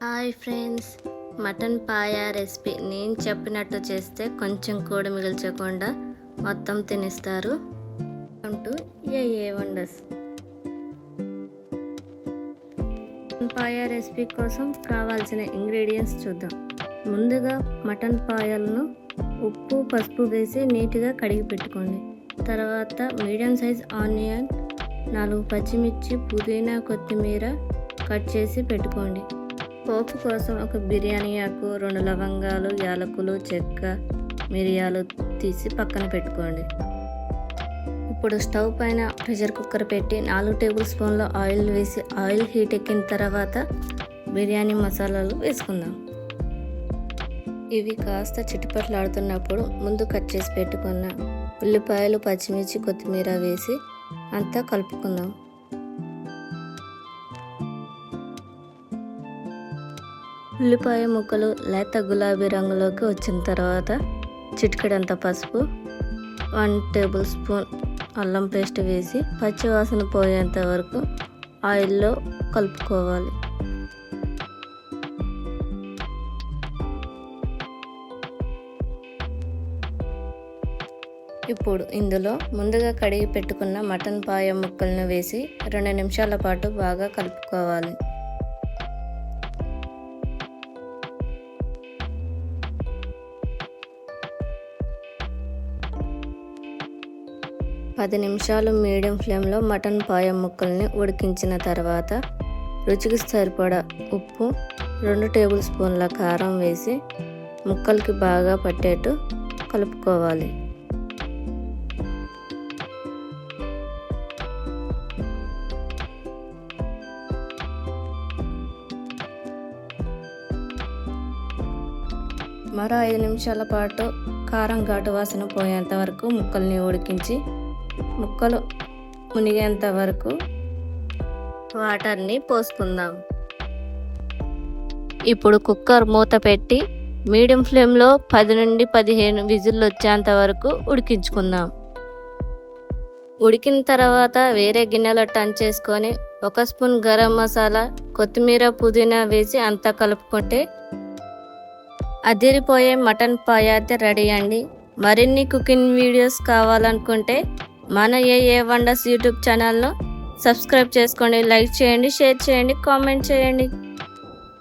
Hi friends, mutton paya recipe నేను చెప్పినట్టు చేస్తే కొంచెం కూడా మిగిల్చకుండా మొత్తం తినేస్తారు. అంటూ ఏ వండర్స్. మటన్ పాయా రెసిపీ కోసం కావాల్సిన ఇంగ్రీడియంట్స్ చూద్దాం. ముందుగా మటన్ పాయాలను ఉప్పు పసుపు వేసి నీట్గా కడిగి పెట్టుకోండి. తర్వాత మీడియం సైజ్ ఆనియన్, 4 పచ్చిమిర్చి, పుదీనా, కొత్తిమీర కట్ చేసి పెట్టుకోండి. పోపు కోసం ఒక బిర్యానీ ఆకు, 2 లవంగాలు, యాలకులు, చెక్క, మిరియాలు తీసి పక్కన పెట్టుకోండి. ఇప్పుడు స్టవ్ పైన ప్రెషర్ కుక్కర్ పెట్టి 4 టేబుల్ స్పూన్ల ఆయిల్ వేసి ఆయిల్ హీట్ ఎక్కిన తర్వాత బిర్యానీ మసాలాలు వేసుకుందాం. ఇవి కాస్త చిటపట్లాడుతున్నప్పుడు ముందు కట్ చేసి పెట్టుకున్న ఉల్లిపాయలు, పచ్చిమిర్చి, కొత్తిమీర వేసి అంతా కలుపుకుందాం. ఉల్లిపాయ ముక్కలు లేత గులాబీ రంగులోకి వచ్చిన తర్వాత చిటికెడంత పసుపు, 1 టేబుల్ స్పూన్ అల్లం పేస్ట్ వేసి పచ్చివాసన పోయేంత వరకు ఆయిల్లో కలుపుకోవాలి. ఇప్పుడు ఇందులో ముందుగా కడిగి పెట్టుకున్న మటన్ పాయ ముక్కలను వేసి 2 నిమిషాల పాటు బాగా కలుపుకోవాలి. పది నిమిషాలు మీడియం ఫ్లేమ్లో మటన్ పాయ ముక్కల్ని ఉడికించిన తర్వాత రుచికి సరిపడా ఉప్పు, 2 టేబుల్ స్పూన్ల కారం వేసి ముక్కలకి బాగా పట్టేట్టు కలుపుకోవాలి. మరో 5 నిమిషాల పాటు కారం ఘాటు వాసన పోయేంత వరకు ముక్కల్ని ఉడికించి ముక్కలు మునిగేంత వరకు వాటర్ని పోసుకుందాం. ఇప్పుడు కుక్కర్ మూత పెట్టి మీడియం ఫ్లేమ్లో 10 నుండి 15 విజిల్లు వచ్చేంత వరకు ఉడికించుకుందాం. ఉడికిన తర్వాత వేరే గిన్నెలో టర్న్ చేసుకొని 1 స్పూన్ గరం మసాలా, కొత్తిమీర, పుదీనా వేసి అంతా కలుపుకుంటే అదిరిపోయే మటన్ పాయా రెడీ అండి. మరిన్ని కుకింగ్ వీడియోస్ కావాలనుకుంటే మన ఏ వండర్స్ యూట్యూబ్ ఛానల్ను సబ్స్క్రైబ్ చేసుకోండి, లైక్ చేయండి, షేర్ చేయండి, కామెంట్ చేయండి.